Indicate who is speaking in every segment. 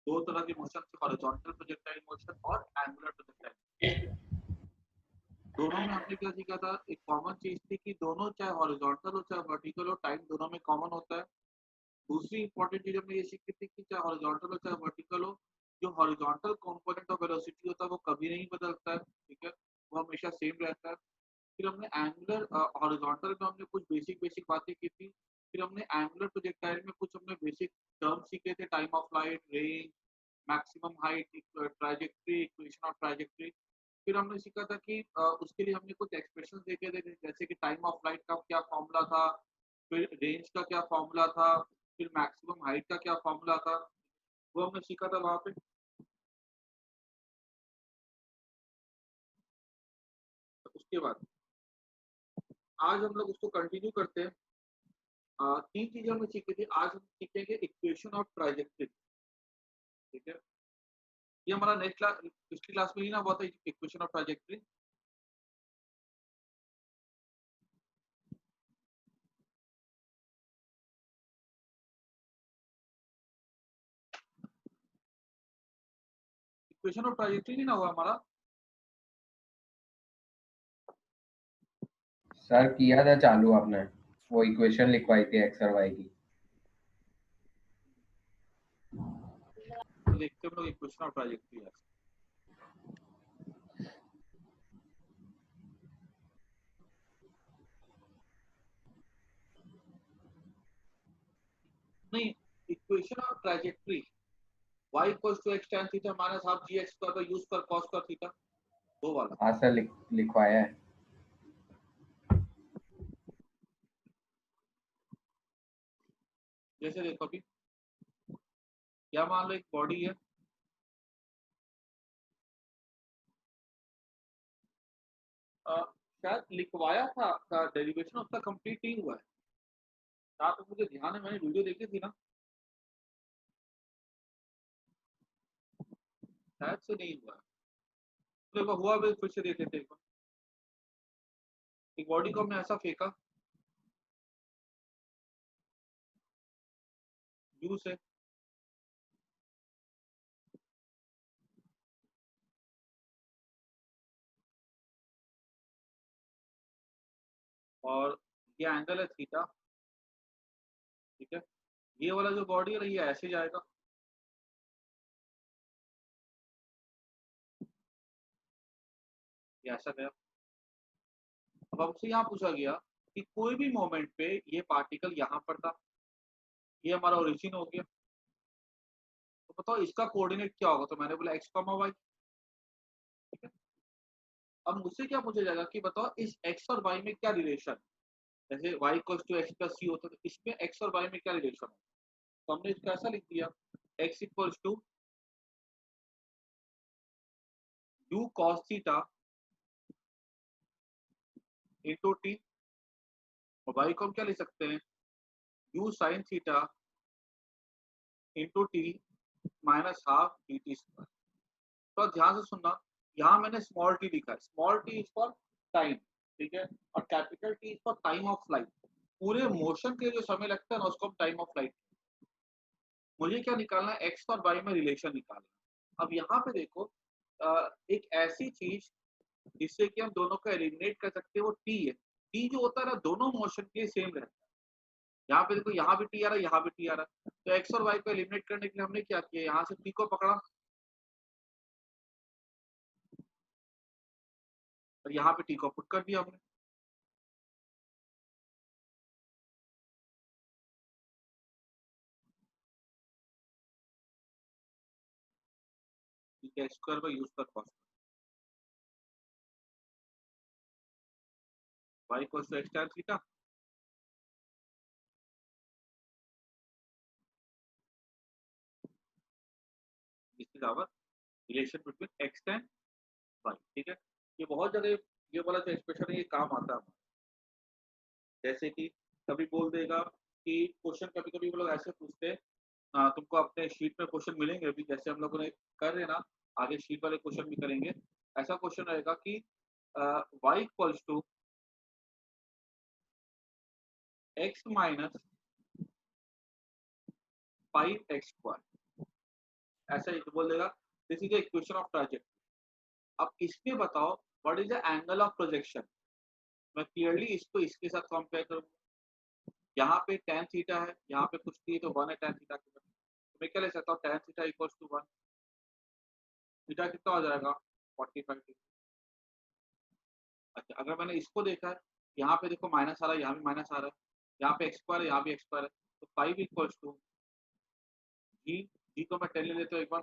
Speaker 1: दो तरह के मोशन थे, हॉरिजॉन्टल प्रोजेक्टाइल मोशन और एंगुलर प्रोजेक्टाइल। दोनों में हमने क्या सीखा था, एक कॉमन चीज थी कि दोनों चाहे हॉरिजॉन्टल हो चाहे वर्टिकल हो, टाइम दोनों में कॉमन होता है। दूसरी इंपॉर्टेंट चीज हमने ये सीखी थी कि चाहे हॉरिजॉन्टल हो चाहे वर्टिकल हो, जो हॉरिजॉन्टल कंपोनेंट ऑफ वेलोसिटी होता है वो कभी नहीं बदलता है, ठीक है, वो हमेशा सेम रहता है। फिर हमने एंगुलर हॉरिजॉन्टल में हमने कुछ बेसिक बातें की थी। फिर हमने एंगुलर प्रोजेक्टाइल में कुछ हमने बेसिक टर्म सीखे थे, time of flight, range, maximum height, trajectory, equation of trajectory. फिर हमने सीखा था कि उसके लिए हमने कुछ एक्सप्रेशन देखे थे, जैसे कि टाइम ऑफ फ्लाइट का क्या फॉर्मूला था, फिर रेंज का क्या फॉर्मूला था, फिर मैक्सिमम हाइट का क्या फॉर्मूला था, वो हमने सीखा था वहां पे। उसके बाद आज हम लोग उसको कंटिन्यू करते हैं। तीन चीजें हमने सीखी थी, आज हम सीखेंगे इक्वेशन ऑफ ट्राजेक्ट्री, ठीक है। ये हमारा नेक्स्ट क्लास, पिछली क्लास में ही ना हुआ था equation of trajectory. Equation of trajectory नहीं ना हुआ हमारा।
Speaker 2: सर किया था चालू आपने, वो इक्वेशन लिखवाई थी एक्स और वाई की।
Speaker 1: तो देखते हैं हम लोग इक्वेशन ऑफ ट्राजेक्ट्री है। नहीं, equation of trajectory y equals to x tan theta minus half gx square by u square cos square theta, वो वाला।
Speaker 2: हाँ सर, लिखवाया है।
Speaker 1: जैसे देखो अभी, क्या मान लो एक बॉडी है, शायद लिखवाया था, डेरिवेशन उसका कंप्लीट नहीं हुआ है, जहाँ तक मुझे ध्यान है, मैंने वीडियो देखी थी ना, शायद से नहीं हुआ है। तो एक बार हुआ भी, फिर से देख लेते हैं एक बार। एक बॉडी को हमने ऐसा फेंका यू से, और ये एंगल है थीटा, ठीक है। ये वाला जो बॉडी है ये ऐसे जाएगा, ये ऐसा गया। अब हमसे यहाँ पूछा गया कि कोई भी मोमेंट पे ये पार्टिकल यहाँ पर था, ये हमारा ओरिजिन हो गया, तो बताओ इसका कोऑर्डिनेट क्या होगा, तो मैंने बोला एक्स कॉमा वाई, ठीक है। अब मुझसे क्या पूछा जाएगा कि बताओ इस एक्स और वाई में क्या रिलेशन, जैसे y equals to x plus C होता है, तो इसमें x और y में क्या रिलेशन है। तो हमने इसको ऐसा लिख दिया, x equals to u cos theta into T, और y को हम क्या लिख सकते हैं, u sin theta into T minus half D T square. तो ध्यान से सुनना, यहाँ मैंने स्मॉल टी लिखा है, small T is for time, ठीक है, और capital T is for time of flight. पूरे मोशन के जो समय लगता है ना उसको हम टाइम ऑफ फ्लाइट। मुझे क्या निकालना है, एक्स और वाई में रिलेशन निकालना। अब यहाँ पे देखो, एक ऐसी चीज जिससे कि हम दोनों को एलिमिनेट कर सकते हैं वो टी है। टी जो होता है ना दोनों मोशन के सेम रहता है। यहाँ पे देखो, यहाँ भी टी आ रहा है, यहाँ भी टी आ रहा है, तो एक्स और वाई को एलिमिनेट करने के लिए हमने क्या किया, यहाँ से टी को पकड़ा और यहाँ पे टी को पुट कर दिया हमने। ठीक है, square by U square cos Y equals to X tan theta, this is our relation between X and Y, ठीक है। ये बहुत जगह ये वाला जो एक्सप्रेशन है ये काम आता है। जैसे कि कभी बोल देगा कि क्वेश्चन, कभी कभी वो लोग ऐसे पूछते हैं, तुमको अपने शीट में क्वेश्चन मिलेंगे अभी, जैसे हम लोगों ने कर रहे हैं ना, आगे शीट वाले क्वेश्चन भी करेंगे। ऐसा क्वेश्चन रहेगा कि y equals to X minus 5x², ऐसा ही तो बोल देगा this is the equation of trajectory. अब इसमें बताओ what is the angle of projection. मैं क्लियरली इसको इसके साथ कंपेयर करूंगा। यहाँ पे tan थीटा है, यहाँ पे कुछ नहीं तो 1 है tan थीटा के, तो मैं क्या ले सकता हूँ tan theta equals to 1। Theta कितना हो जाएगा 45 डिग्री। अच्छा अगर मैंने इसको देखा है, यहाँ पे देखो माइनस आ रहा है, यहाँ भी माइनस आ रहा है, यहाँ पे x² है, यहाँ भी x² है, तो 5 इक्वल्स टू जी को मैं 10 ले लेता हूँ एक बार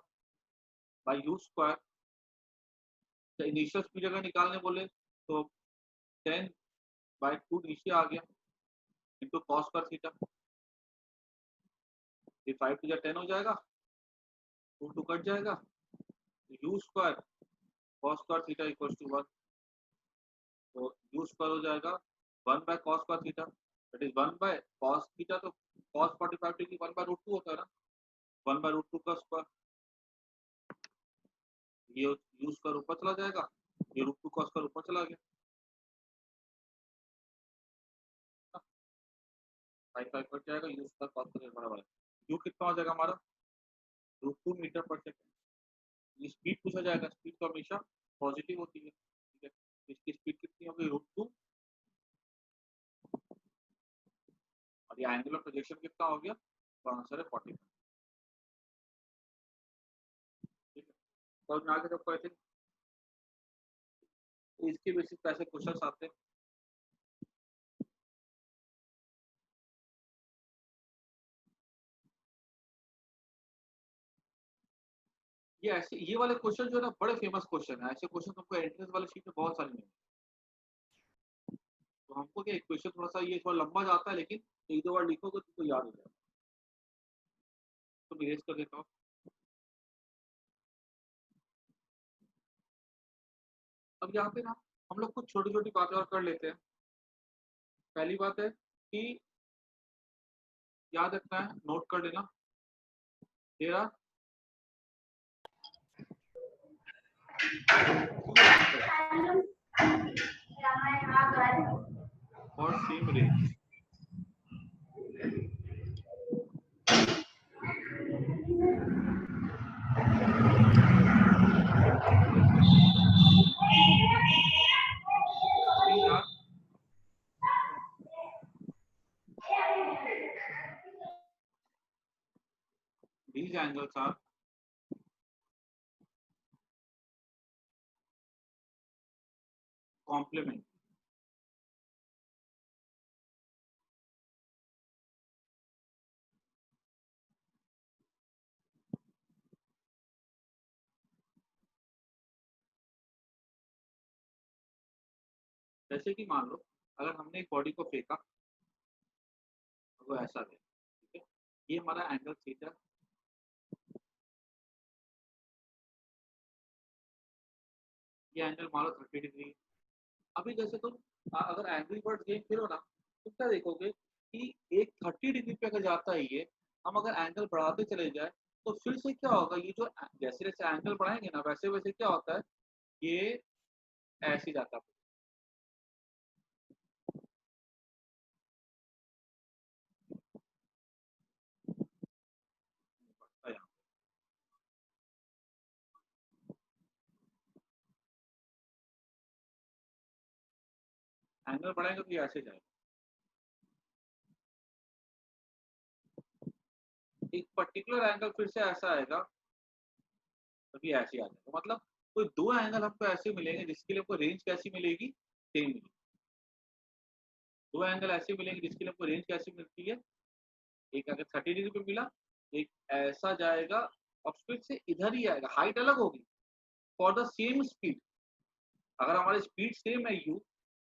Speaker 1: बाई u²। तो इनिशियल स्पीड अगर निकालने बोले तो 10/2 नीचे आ गया इंटू cos² थीटा। ये 5 टू 10 हो जाएगा, 2 कट जाएगा, u² cos² theta equals to 1। तो u² हो जाएगा 1/cos² theta, that is 1/cos theta. तो cos 45 डिग्री 1/√2 होता है ना, 1/√2 का स्क्वायर। ये u² ऊपर चला जाएगा, ये √2 cos² ऊपर चला गया, 5 कट जाएगा, u² cos² बराबर है u कितना हो जाएगा हमारा √2 मीटर पर सेकंड। ये स्पीड पूछा जाएगा, स्पीड तो हमेशा पॉजिटिव होती है, ठीक है। इसकी स्पीड कितनी होगी √2, और ये एंगुलर प्रोजेक्शन कितना हो गया, तो आंसर है 45। ठीक है, तो मैं आगे सबको ऐसे इसके बेसिस पे ऐसे क्वेश्चंस आते हैं। ये ऐसे ये वाले क्वेश्चन जो है ना बड़े फेमस क्वेश्चन है, ऐसे क्वेश्चन तुमको एंट्रेंस वाले शीट में बहुत सारे मिलेंगे। तो हमको क्या इक्वेशन थोड़ा सा ये थोड़ा लंबा जाता है, लेकिन एक दो बार लिखोगे तो याद हो जाएगा। तो इरेज कर देता हूँ। अब यहाँ पे ना हम लोग कुछ छोटी छोटी बातें और कर लेते हैं। पहली बात है कि याद रखना है, नोट कर लेना, there are for same range. These are these angles are complement। जैसे कि मान लो अगर हमने एक बॉडी को फेंका, वो ऐसा है, ठीक है, ये हमारा एंगल थीटा, ये एंगल मान लो 30 डिग्री। अभी जैसे तुम अगर एंग्री बर्ड गेम खेलो ना, तो क्या देखोगे कि एक 30 डिग्री पे अगर जाता है ये, हम अगर एंगल बढ़ाते चले जाए तो फिर से क्या होगा, ये जो जैसे जैसे एंगल बढ़ाएंगे ना वैसे वैसे क्या होता है, ये ऐसे जाता है। एंगल बढ़ाएंगे तो ये ऐसे जाएगा। एक पर्टिकुलर एंगल फिर से ऐसा आएगा, तभी ऐसे आ जाएगा। मतलब कोई दो एंगल हमको ऐसे मिलेंगे जिसके लिए हमको रेंज कैसी मिलेगी, सेम मिलेगी। दो एंगल ऐसे मिलेंगे जिसके लिए हमको रेंज कैसी मिलती है, एक अगर 30 डिग्री पे मिला, एक ऐसा जाएगा और फिर से इधर ही आएगा, हाइट अलग होगी फॉर द सेम स्पीड। अगर हमारी स्पीड सेम है यू,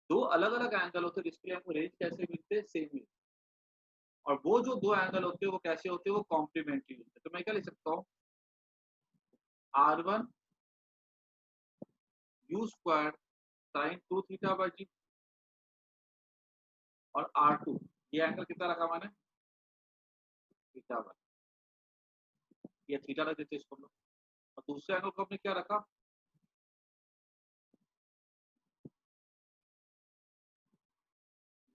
Speaker 1: दो अलग अलग एंगल होते हैं जिसके लिए हमको रेंज कैसे मिलते हैं, सेम मिलते हैं। और वो जो दो एंगल होते हैं वो कैसे होते हैं, वो कॉम्प्लीमेंट्री होते हैं। तो मैं क्या लिख सकता हूँ, R1 u² sin 2 theta by जी, और R2 ये एंगल कितना रखा मैंने, थीटा बाई, ये थीटा रख देते इसको हम लोग। और दूसरे एंगल को हमने क्या रखा,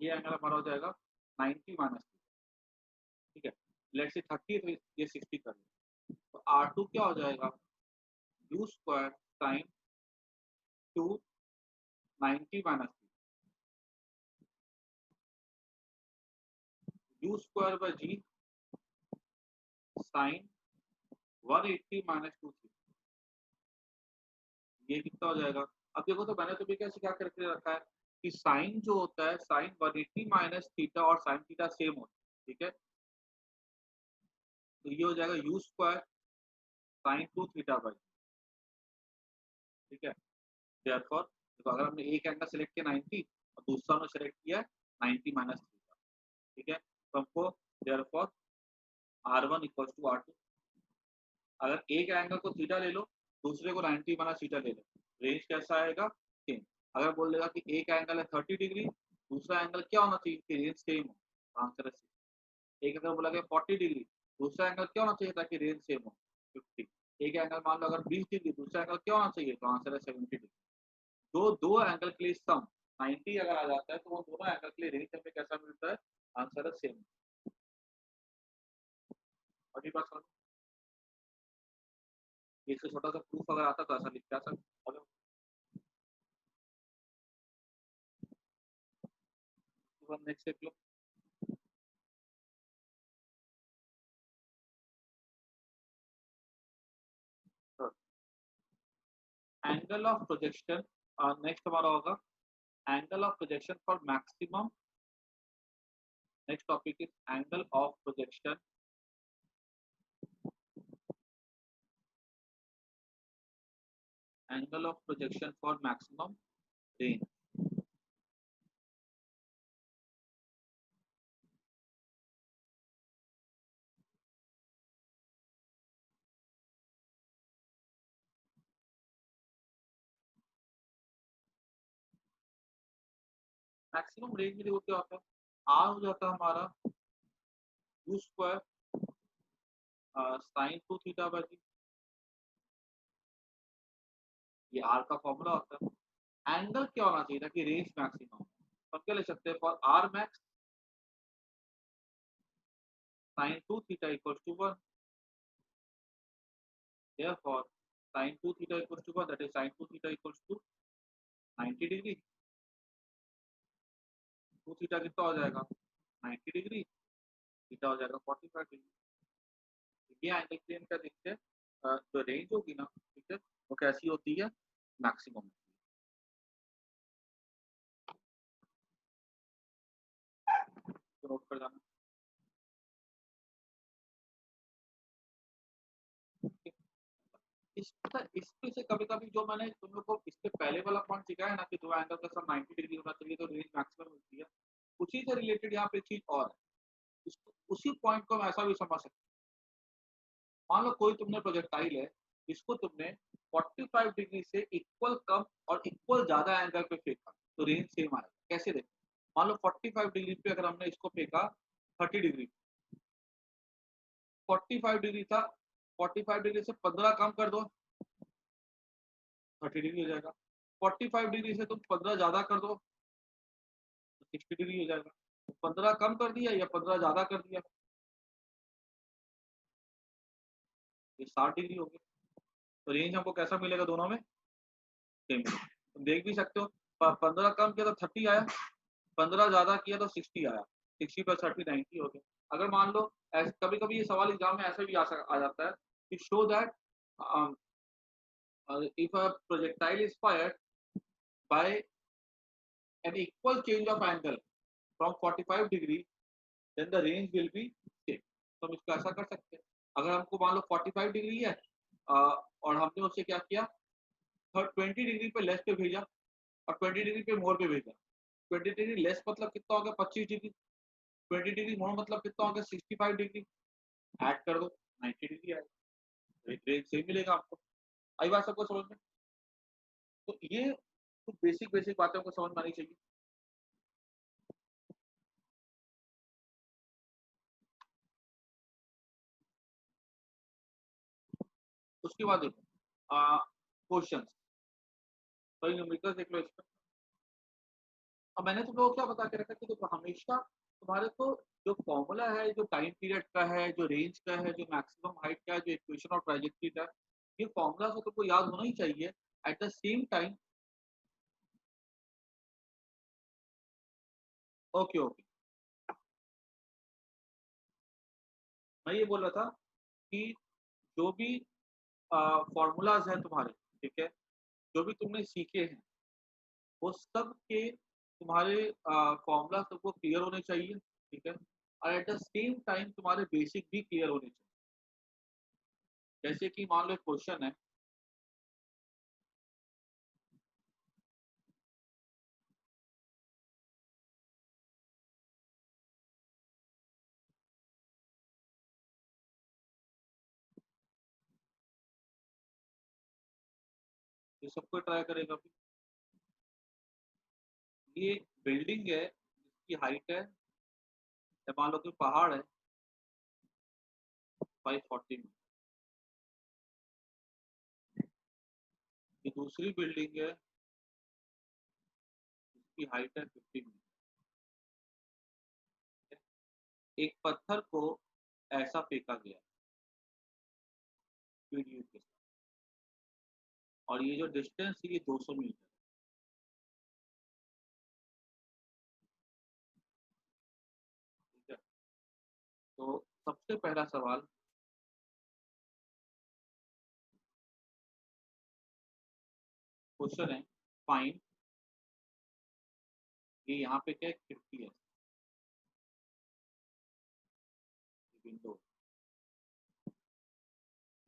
Speaker 1: ये एंगल हमारा हो जाएगा 90 माइनस, ठीक है। लेट्स से 30 तो ये 60 कर लो, तो R2 क्या हो जाएगा, u square sine 290 minus u square by G sine 180 minus 2 ये कितना हो जाएगा। अब देखो तो मैंने तो भी क्या सिखा करके रखा है कि साइन जो होता है साइन 180 माइनस थीटा और साइन थीटा सेम होता है, ठीक है। तो ये हो जाएगा u square sine 2 theta by, ठीक है। देयरफॉर तो अगर हमने एक एंगल सेलेक्ट किया 90 और दूसरा हमने सेलेक्ट किया 90 माइनस थीटा, ठीक है। तो हमको therefore R1 equal to R2, अगर एक एंगल को थीटा ले लो दूसरे को 90 माइनस थीटा ले लो, रेंज कैसा आएगा, सेम। अगर बोल देगा कि एक एंगल है 30 डिग्री, दूसरा एंगल क्या होना चाहिए कि रेंज सेम हो, आंसर है सेम। एक अगर बोला गया 40 डिग्री, दूसरा एंगल क्या होना चाहिए ताकि रेंज सेम हो, 50। एक एंगल मान लो अगर 20 डिग्री, दूसरा एंगल क्या होना चाहिए, तो आंसर है 70 डिग्री। दो दो एंगल के लिए सम 90 अगर आ जाता है तो वो दोनों एंगल के लिए रेंज हमें कैसा मिलता है, आंसर है सेम। अभी बात समझ, इससे छोटा सा प्रूफ अगर आता तो ऐसा लिख के आ सकते। नेक्स्ट देख लो, एंगल ऑफ प्रोजेक्शन। नेक्स्ट हमारा होगा angle of projection for maximum. Next topic is angle of projection, angle of projection for maximum range. Maximum range में देखो क्या होता है, आर हो जाता है हमारा u square sine 2 theta by g, ये आर का फॉर्मूला होता है। एंगल क्या होना चाहिए था कि रेंज मैक्सिमम, हम क्या ले सकते हैं, for R max sine 2 theta equals to 1, therefore sin 2 theta equals to 1, that is sin 2 theta equals to 90 degree. 2 theta कितना हो जाएगा 90 डिग्री, थीटा हो जाएगा 45 डिग्री। ये एंगल प्लेन का देखते हैं, जो रेंज होगी ना, ठीक है, वो कैसी होती है, मैक्सिमम। तो नोट कर जाना। इसमें से कभी कभी जो मैंने तुम लोग को इसके पहले वाला पॉइंट सिखाया ना कि दो एंगल का सब 90 डिग्री होना चाहिए तो रेंज मैक्सिमम मिलती है, उसी से रिलेटेड यहाँ पे चीज और है। उसी पॉइंट को हम ऐसा भी समझ सकते हैं, मान लो कोई तुमने प्रोजेक्टाइल है, इसको तुमने 45 डिग्री से इक्वल कम और इक्वल ज्यादा एंगल पे फेंका तो रेंज सेम आएगा। कैसे देखो, मान लो 45 डिग्री पे अगर हमने इसको फेंका 30 डिग्री, 45 डिग्री था, 45 डिग्री से 15 कम कर दो 30 डिग्री हो जाएगा। 45 डिग्री से तुम 15 ज्यादा कर दो तो 60 डिग्री हो जाएगा। 15 कम कर दिया या 15 ज्यादा कर दिया, ये 60 डिग्री हो गया। तो रेंज हमको कैसा मिलेगा, दोनों में सेम। तुम देख भी सकते हो, 15 कम किया तो 30 आया, 15 ज्यादा किया तो 60 आया, 60 प्लस 30 90 हो गया। अगर मान लो कभी कभी ये सवाल एग्जाम में ऐसे भी आ जाता है कि show that if a projectile is fired by an equal change of angle from 45 degree then the range will be same। तो हम इसको ऐसा कर सकते हैं, अगर हमको मान लो 45 डिग्री है और हमने उससे क्या किया 20 डिग्री पे लेस पे भेजा और 20 डिग्री पे मोर पे भेजा। 20 डिग्री लेस मतलब कितना हो गया 25 डिग्री, 20 डिग्री मोर मतलब कितना हो गया 65 डिग्री, ऐड कर दो 90 डिग्री आएगा, रेंज सेम मिलेगा आपको। आई बात सबको समझ में। तो ये कुछ बेसिक बेसिक बातें को समझ में आनी चाहिए। उसके बाद देखो क्वेश्चन, तो न्यूमेरिकल देख लो इसमें। अब मैंने तुम लोगों को क्या बता के रखा कि देखो हमेशा तुम्हारे को जो फॉर्मूला है, जो टाइम पीरियड का है, जो रेंज का है, जो मैक्सिमम हाइट का है, जो इक्वेशन और ट्राजेक्टरी का, ये फॉर्मूला तो तुमको याद होना ही चाहिए। At the same time, okay okay, मैं ये बोल रहा था कि जो भी फॉर्मूलाज हैं तुम्हारे, ठीक है, जो भी तुमने सीखे हैं, वो सब के तुम्हारे फॉर्मूला सबको क्लियर होने चाहिए, ठीक है, और एट द सेम टाइम तुम्हारे बेसिक भी क्लियर होने चाहिए। जैसे कि मान लो क्वेश्चन है, ये सबको ट्राई करेगा अभी। ये बिल्डिंग है जिसकी हाइट है, या मान लो कि पहाड़ है 540 में, ये दूसरी बिल्डिंग है जिसकी हाइट है 50 में। एक पत्थर को ऐसा फेंका गया वीडियो के साथ, और ये जो डिस्टेंस है ये 200 मीटर, ठीक है। तो सबसे पहला सवाल, क्वेश्चन है, फाइंड, ये यहाँ पे क्या खिड़की है, विंडो,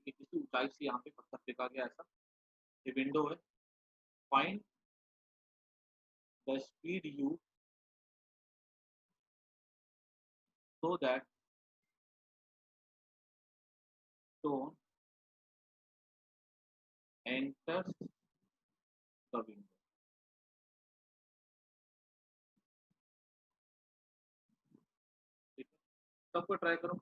Speaker 1: ये किसी ऊंचाई से यहाँ पे पत्थर फेंका गया ऐसा, ये विंडो है। Find the speed you so that stone enters the window. ठीक है, सबको ट्राई करो।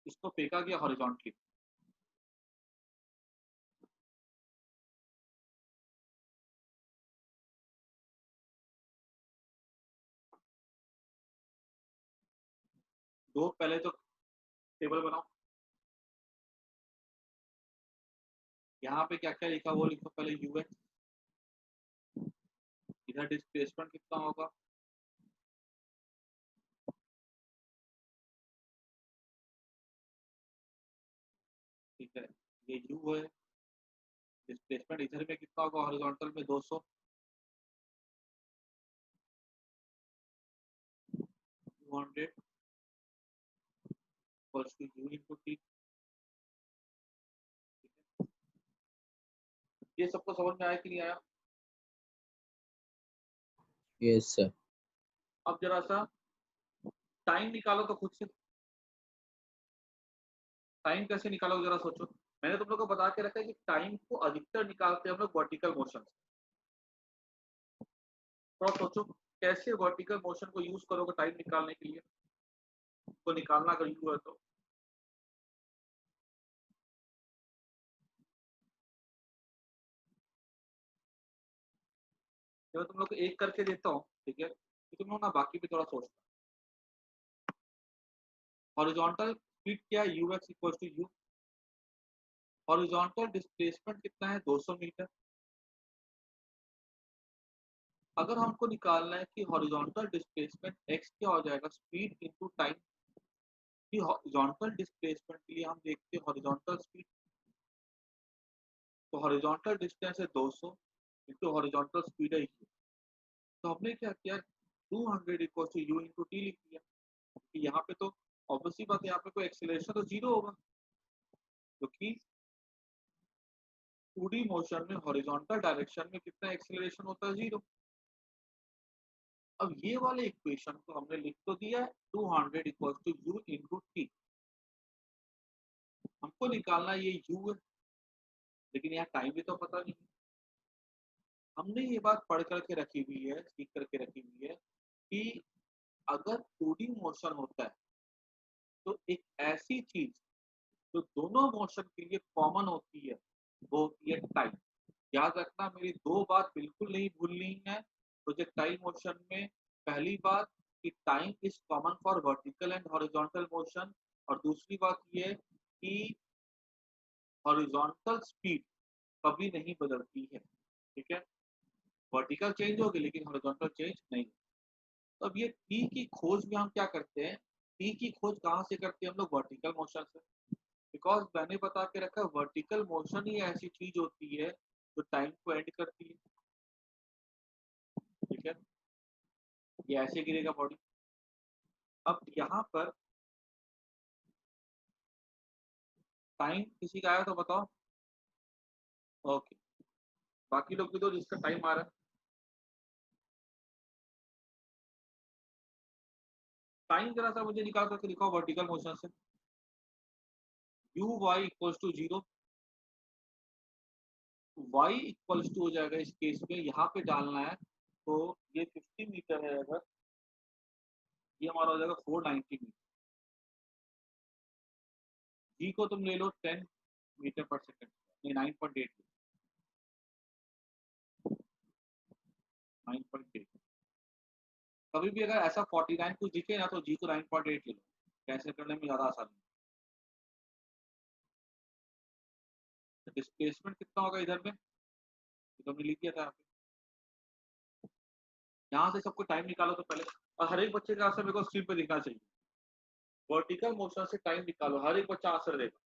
Speaker 1: इसको फेंका गया हॉरिजॉन्टली, दो पहले तो टेबल बनाओ। यहाँ पे क्या क्या लिखा वो लिखो पहले, यूएक्स, इधर डिस्प्लेसमेंट कितना होगा, ठीक है, ये यू है। डिस्प्लेसमेंट इधर में कितना होगा, हॉरिजॉन्टल में 200, 200 equals to U into T. ये सबको समझ में आया कि नहीं आया?
Speaker 3: Yes sir.
Speaker 1: अब जरा सा टाइम निकालो तो खुद से, टाइम कैसे निकालोगे जरा सोचो। मैंने तुम लोग को बता के रखा है कि टाइम को अधिकतर निकालते हैं हम लोग वर्टिकल मोशन से। थोड़ा सोचो कैसे वर्टिकल मोशन को यूज करोगे टाइम निकालने के लिए, को निकालना अगर यू है तो। मैं तुम लोग को एक करके देता हूँ, ठीक है, तो तुम लोग ना बाकी भी थोड़ा सोचना। हॉरिजॉन्टल स्पीड क्या है, U X equal to U. Horizontal displacement कितना है, 200 मीटर। अगर हमको निकालना है कि हॉरिजॉन्टल डिस्प्लेसमेंट एक्स क्या हो जाएगा, स्पीड इनटू टाइम। कि हॉरिजॉन्टल डिस्प्लेसमेंट के लिए हम देखते हैं हॉरिजॉन्टल स्पीड, तो हॉरिजॉन्टल डिस्टेंस है 200 इंटू हॉरिजॉन्टल स्पीड है u। तो हमने क्या किया, 200 equal to U into T लिख दिया, क्योंकि यहाँ पे तो ऑब्वियसली बात है, यहाँ पे कोई एक्सेलरेशन तो जीरो होगा, क्योंकि 2D मोशन में हॉरिजॉन्टल डायरेक्शन में कितना एक्सेलरेशन होता है, जीरो। अब ये वाले इक्वेशन को हमने लिख तो दिया है 200 equal to U into T. हमको निकालना ये u है, लेकिन यहाँ टाइम भी तो पता नहीं है। हमने ये बात पढ़ करके रखी हुई है, सीख करके रखी हुई है कि अगर 2D मोशन होता है तो एक ऐसी चीज जो दोनों मोशन के लिए कॉमन होती है वो होती है टाइम। याद रखना, मेरी दो बात बिल्कुल नहीं भूलनी है प्रोजेक्टाइल मोशन में। पहली बात कि time is common for vertical and horizontal motion, और दूसरी बात ये कि हॉरिजॉन्टल स्पीड कभी नहीं बदलती है। ठीक है, वर्टिकल चेंज होगी लेकिन हॉरिजॉन्टल चेंज नहीं। तो अब ये टी की खोज में हम क्या करते हैं, टी की खोज कहाँ से करते हैं हम लोग? वर्टिकल मोशन से। बिकॉज मैंने बता के रखा, वर्टिकल मोशन ही ऐसी चीज होती है जो टाइम को एंड करती है। ठीक है, ये ऐसे गिरेगा बॉडी। अब यहाँ पर टाइम किसी का आया तो बताओ। ओके, बाकी लोग भी तो जिसका टाइम आ रहा है। टाइम जरा सा मुझे निकाल करके दिखाओ वर्टिकल मोशन से। U Y equals to zero, Y equals to हो जाएगा इस केस में, यहाँ पे डालना है तो ये 50 मीटर है, अगर ये हमारा हो जाएगा 490 मीटर। जी को तुम ले लो 10 मीटर पर सेकंड, नहीं 9.8, 9.8। कभी भी अगर ऐसा 49 कुछ दिखे ना तो जी को 9.8 ले लो, कैंसिल करने में ज्यादा आसानी है। डिस्प्लेसमेंट कितना होगा इधर में, तो हमने लिख दिया था यहाँ से सबको टाइम निकालो तो पहले, और हर एक बच्चे का आंसर मेरे को स्क्रीन पे दिखना चाहिए। वर्टिकल मोशन से टाइम निकालो, हर एक बच्चा आंसर देगा।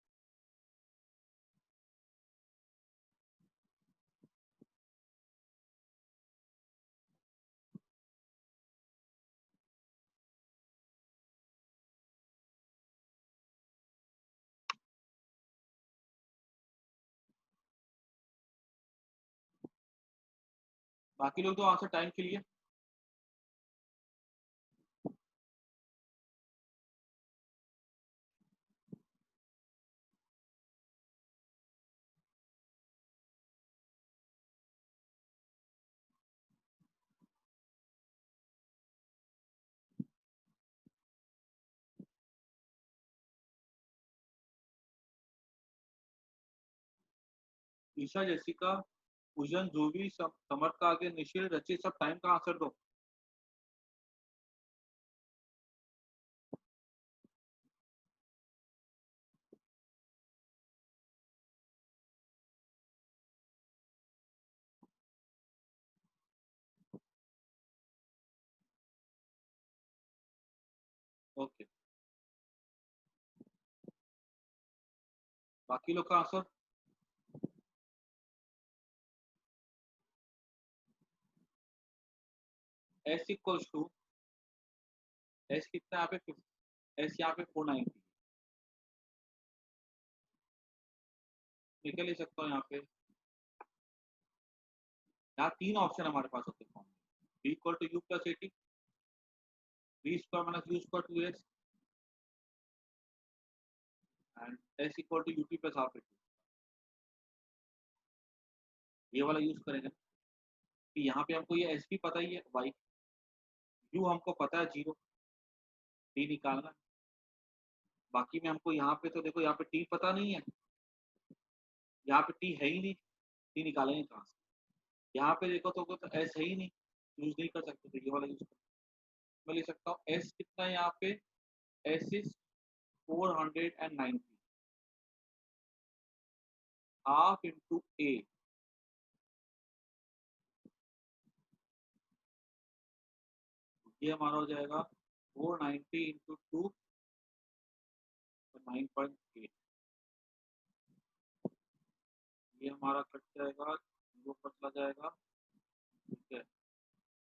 Speaker 1: बाकी लोग तो आंसर टाइम के लिए। ईशा, जैसिका, पूजन, जूवी, समर का आगे निशिल, रचित, सब टाइम का आंसर दो। ओके, बाकी लोग का answer. S equals to, S कितना यहाँ पे, एस यहाँ पे 490, निकल ही सकता हूँ यहाँ पे। यहाँ तीन ऑप्शन हमारे पास होते हैं, B equal to U plus 80, B square minus U square 2s, and S equal to UT plus half 80। ये वाला यूज करेंगे कि यहाँ पे हमको ये एस भी पता ही है, वाई, यू हमको पता है जीरो, टी निकालना। बाकी में हमको यहाँ पे तो देखो, यहाँ पे टी पता नहीं है, यहाँ पे टी है ही नहीं, टी निकालेंगे कहाँ से? यहाँ पे देखो तो एस है ही नहीं, यूज नहीं कर सकते, तो ये वाला यूज कर। मैं लिख सकता हूँ एस कितना है यहाँ पे, एस इज 490, हाफ इंटू ए। ये हमारा हो जाएगा 490 इंटू 2, 9.8। ये हमारा कट जाएगा, जीरो पर चला जाएगा। ठीक है,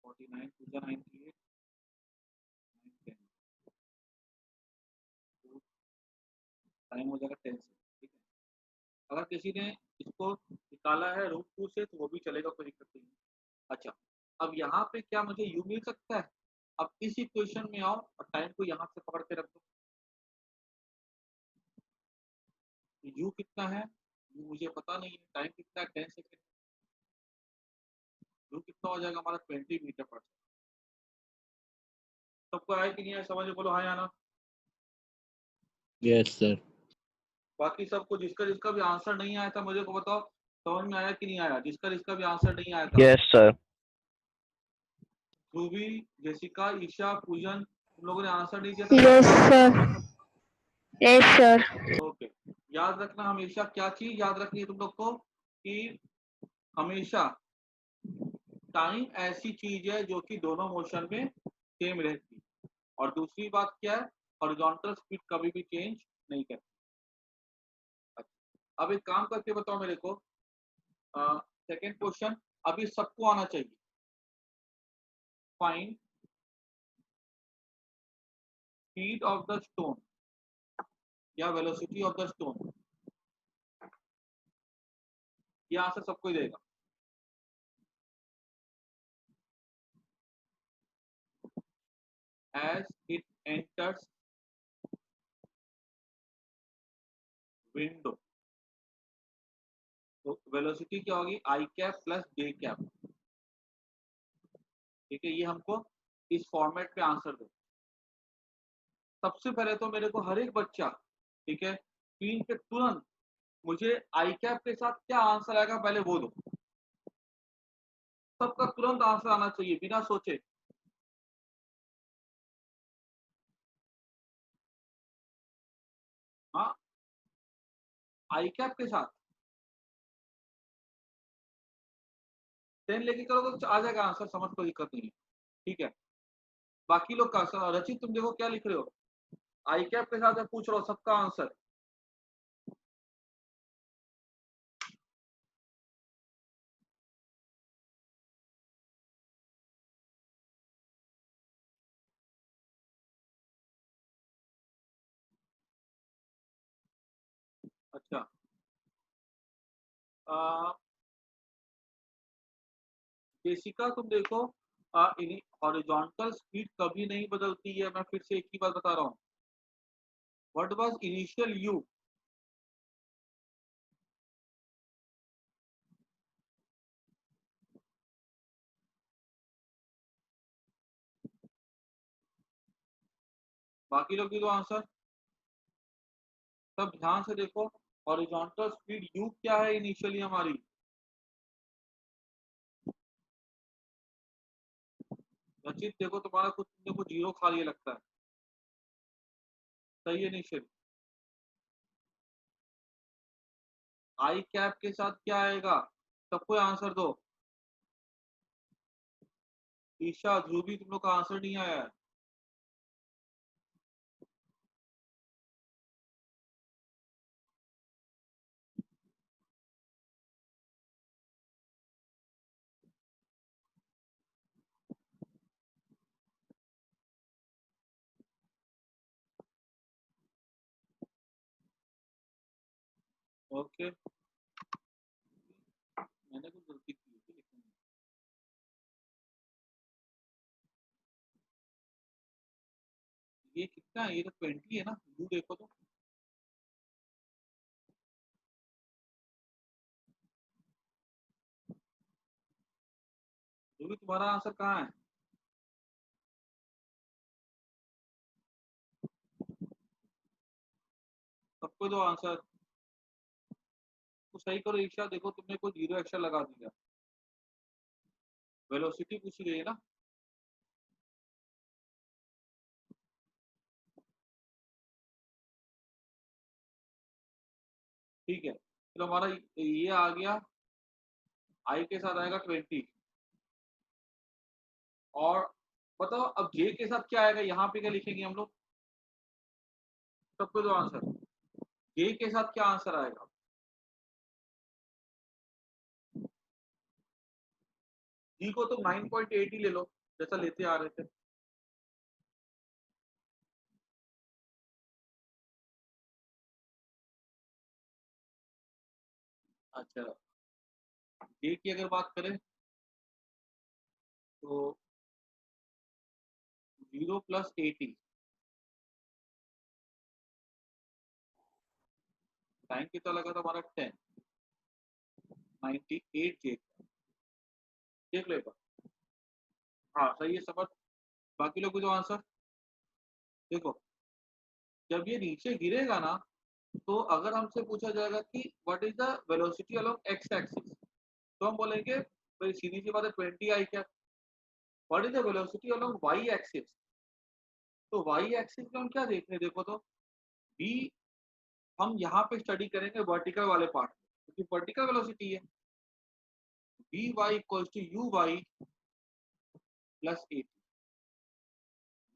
Speaker 1: 49 टू 98, 10, टाइम हो जाएगा 10 से। ठीक है, अगर किसी ने इसको निकाला है रूट 2 से तो वो भी चलेगा, कोई दिक्कत नहीं। अच्छा, अब यहाँ पे क्या मुझे यू मिल सकता है? अब इस इक्वेशन में आओ और टाइम को यहाँ से पकड़ के रख दो। यू कितना है, यू मुझे पता नहीं है, टाइम कितना है 10 सेकेंड। ध्रुव कितना हो जाएगा हमारा 20 मीटर पर सेकेंड। सबको आया कि नहीं आया समझ में, बोलो हाँ या ना।
Speaker 3: Yes sir.
Speaker 1: बाकी सबको जिसका जिसका भी आंसर नहीं आया था मुझे को बताओ समझ में आया कि नहीं आया, जिसका जिसका भी आंसर नहीं आया था।
Speaker 3: Yes sir.
Speaker 1: Dhruvi, Jessica, Isha, Pujan, तुम लोगों ने आंसर नहीं दिया था।
Speaker 4: Yes sir. Yes sir.
Speaker 1: Okay, याद रखना हमेशा क्या चीज याद रखनी है तुम लोग को कि हमेशा टाइम ऐसी चीज है जो कि दोनों मोशन में सेम रहती है, और दूसरी बात क्या है, हॉरिजॉन्टल स्पीड कभी भी चेंज नहीं करती। अब एक काम करके बताओ मेरे को, सेकंड क्वेश्चन अभी सबको आना चाहिए। Find speed of the stone या वेलोसिटी ऑफ द स्टोन, ये आंसर सबको ही देगा। as it enters window, तो वेलोसिटी क्या होगी, आई कैप प्लस जे कैप। ठीक है, ये हमको इस फॉर्मेट पे आंसर दो। सबसे पहले तो मेरे को हर एक बच्चा, ठीक है, स्क्रीन पे तुरंत मुझे आई कैप के साथ क्या आंसर आएगा पहले वो दो। सबका तुरंत आंसर आना चाहिए बिना सोचे। हाँ, आई कैप के साथ 10 लेके करोगे तो आ जाएगा आंसर, समझ कोई दिक्कत नहीं है। ठीक है, बाकी लोग का रचित तुम देखो क्या लिख रहे हो, आई कैप के साथ मैं पूछ रहा हूँ सबका आंसर। अच्छा, जेसिका तुम देखो, हॉरिजॉन्टल स्पीड कभी नहीं बदलती है। मैं फिर से एक ही बात बता रहा हूँ, व्हाट वाज इनिशियल यू। बाकी लोग भी दो आंसर, सब ध्यान से देखो। हॉरिजॉन्टल स्पीड यू क्या है इनिशियली हमारी, रचित देखो तुम्हारा कुछ तुमने को जीरो खा लिया लगता है, सही है इनिशियल। आई कैप के साथ क्या आएगा, सबको आंसर दो। ईशा, ध्रुवी, तुम लोग का आंसर नहीं आया है। ओके, मैंने कुछ गलती की थी लिखने में। ये कितना है, ये तो 20 है ना, यू देखो तो। ध्रुवी तुम्हारा आंसर कहाँ है, सबको दो आंसर। तो सही करो ईशा, देखो तुमने कोई जीरो एक्स्ट्रा लगा दिया। वेलोसिटी पूछी गई है ना, ठीक है। चलो हमारा ये आ गया, आई के साथ आएगा 20। और बताओ अब जे के साथ क्या आएगा, यहाँ पे क्या लिखेंगे हम लोग, सबको दो आंसर। जे के साथ क्या आंसर आएगा, जी को तो 9.8 ही ले लो जैसा लेते आ रहे थे। अच्छा, जे की अगर बात करें तो 0 + 80, टाइम कितना लगा था हमारा 10, 98 जे। देख लो एक बार। हाँ सही है समझ। बाकी लोग भी दो आंसर। देखो जब ये नीचे गिरेगा ना, तो अगर हमसे पूछा जाएगा कि what is the velocity along x axis, तो हम बोलेंगे भाई सीधी सी बात है 20 आई क्या। What is the velocity along Y axis, तो वाई एक्सिस में हम क्या देख रहे हैं, देखो तो v हम यहाँ पे स्टडी करेंगे वर्टिकल वाले पार्ट में, क्योंकि वर्टिकल वेलोसिटी है। V Y equals to U Y plus A,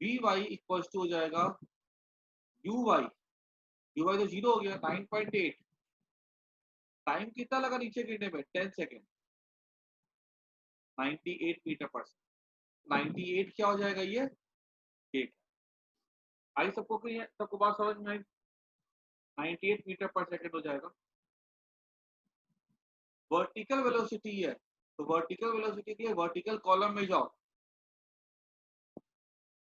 Speaker 1: V Y equals to हो जाएगा यू वाई तो जीरो हो गया 9.8। टाइम कितना लगा नीचे गिरने में, 10 सेकेंड। 98 मीटर पर सेकेंड, 98 क्या हो जाएगा ये 8। आई सबको कि सबको बात समझ में आई। 98 मीटर पर सेकेंड हो जाएगा। वर्टिकल वेलोसिटी है, तो वर्टिकल वेलोसिटी की वर्टिकल कॉलम में जाओ।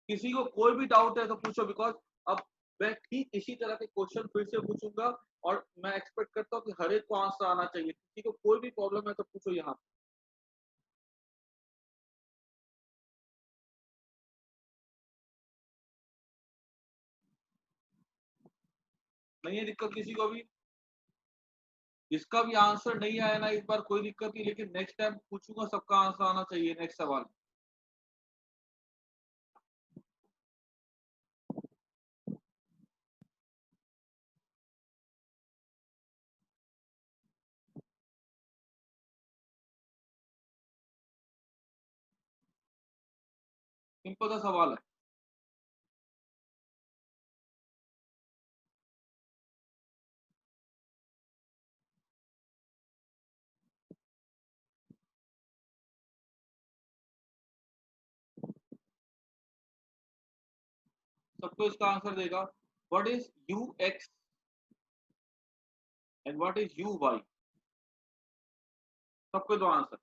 Speaker 1: किसी को कोई भी डाउट है तो पूछो, बिकॉज अब मैं ठीक इसी तरह के क्वेश्चन फिर से पूछूंगा, और मैं एक्सपेक्ट करता हूँ कि हर एक को आंसर आना चाहिए। किसी को कोई भी प्रॉब्लम है तो पूछो यहाँ। नहीं है दिक्कत किसी को भी? जिसका भी आंसर नहीं आया ना इस बार कोई दिक्कत नहीं, लेकिन नेक्स्ट टाइम पूछूंगा सबका आंसर आना चाहिए नेक्स्ट सवाल। सिंपल सा सवाल है। सबको इसका आंसर देगा। What is U X and what is U Y, सबको दो आंसर।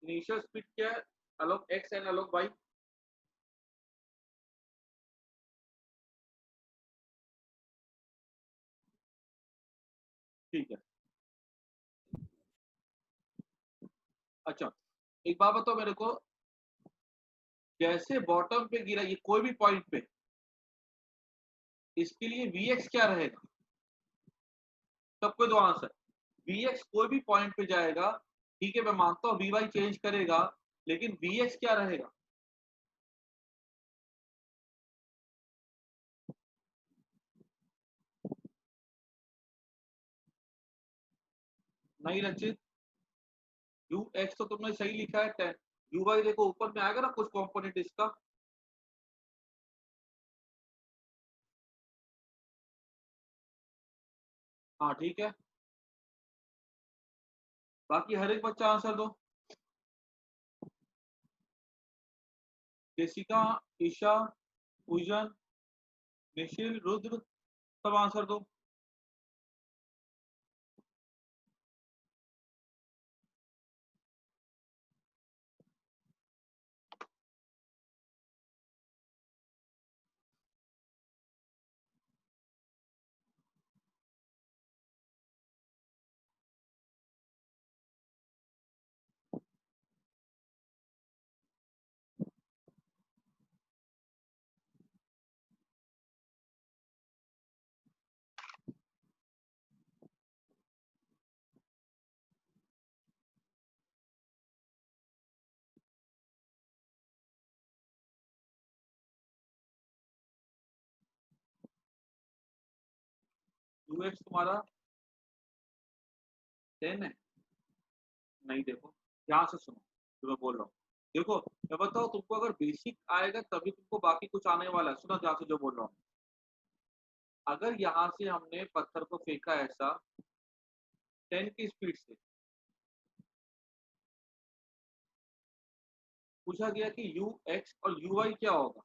Speaker 1: इनिशियल स्पीड क्या है along X and along Y? ठीक है। अच्छा एक बात बताओ मेरे को, जैसे बॉटम पे गिरा ये कोई भी पॉइंट पे, इसके लिए वी एक्स क्या रहेगा? सबको दो आंसर। वी एक्स कोई भी पॉइंट पे जाएगा, ठीक है मैं मानता हूँ वी वाई चेंज करेगा, लेकिन वी एक्स क्या रहेगा? नहीं रचित, यू एक्स तो तुमने सही लिखा है 10, यू वाई देखो ऊपर में आएगा ना कुछ कंपोनेंट इसका। हाँ ठीक है, बाकी हर एक बच्चा आंसर दो। जेसिका, ईशा, पूजन, निशिल, रुद्र, सब आंसर दो। यू एक्स तुम्हारा 10 है? नहीं देखो ध्यान से सुनो जो मैं बोल रहा हूँ। देखो मैं बताओ तुमको, अगर बेसिक आएगा तभी तुमको बाकी कुछ आने वाला है। सुनो ध्यान से जो बोल रहा हूँ। अगर यहाँ से हमने पत्थर को फेंका ऐसा 10 की स्पीड से, पूछा गया कि यू एक्स और यू वाई क्या होगा।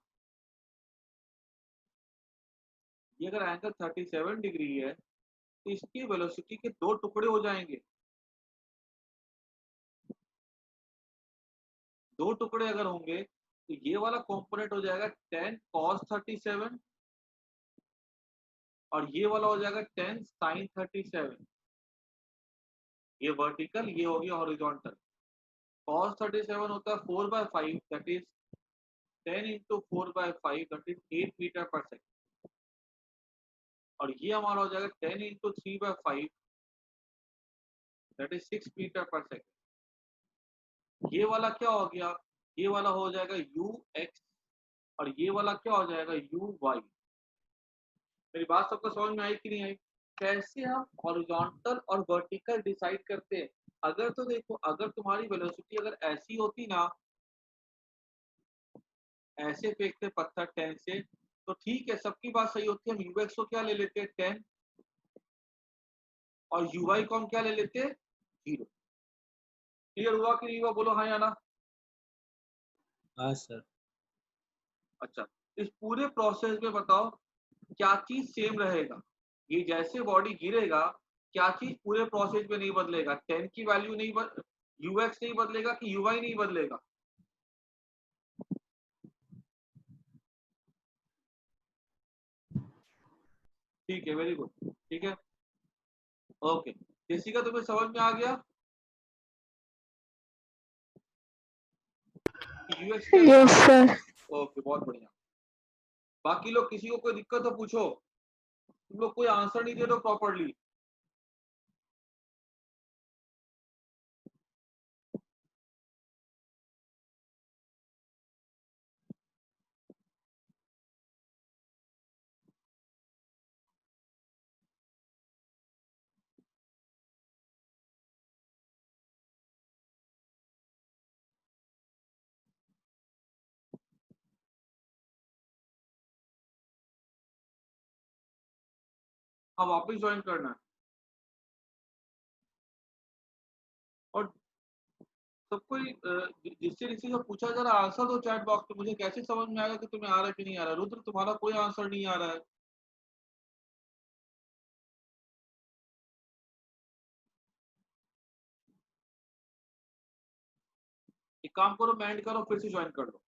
Speaker 1: ये अगर एंगल 37 डिग्री है तो इसकी वेलोसिटी के दो टुकड़े हो जाएंगे। दो टुकड़े अगर होंगे तो ये वाला कंपोनेंट हो जाएगा 10 cos 37 और ये वाला हो जाएगा 10 sin 37। ये वर्टिकल, ये हो गया हॉरिजॉन्टल। cos 37 होता है 4/5, that is 10 into 4/5, that is 8 metre per second. और ये हमारा हो जाएगा 10 into 3/5, that is 6 metre per second. ये वाला क्या हो गया, ये वाला हो जाएगा ux और ये वाला क्या हो जाएगा uy। मेरी बात सबको समझ में आई कि नहीं आई? कैसे हम हॉरिजॉन्टल और वर्टिकल डिसाइड करते हैं? अगर तो देखो, अगर तुम्हारी वेलोसिटी अगर ऐसी होती ना, ऐसे फेंकते पत्थर 10 से, तो ठीक है, सबकी बात सही होती है। हम यूएक्स को क्या ले लेते हैं 10 और यूवाई को हम क्या ले लेते हैं 0। क्लियर हुआ कि नहीं हुआ? बोलो हाँ या ना।
Speaker 3: हाँ सर।
Speaker 1: अच्छा, इस पूरे प्रोसेस में बताओ क्या चीज सेम रहेगा? ये जैसे बॉडी गिरेगा, क्या चीज पूरे प्रोसेस में नहीं बदलेगा? 10 की वैल्यू नहीं यूएक्स नहीं बदलेगा कि यूवाई नहीं बदलेगा? ठीक है, वेरी गुड। ठीक है, ओके। किसी का तुम्हें समझ में आ गया यूएक्स क्या?
Speaker 4: Yes, sir.
Speaker 1: ओके, बहुत बढ़िया। बाकी लोग, किसी को कोई दिक्कत हो पूछो। तुम लोग कोई आंसर नहीं दे रहे प्रॉपरली। हाँ, वापस ज्वाइन करना है। और सबको जिससे किसी को पूछा जरा आंसर दो चैट बॉक्स में। मुझे कैसे समझ में आएगा कि तुम्हें आ रहा है कि नहीं आ रहा है? रुद्र, तुम्हारा कोई आंसर नहीं आ रहा है। एक काम करो, मैं एंड करो, फिर से ज्वाइन कर लो।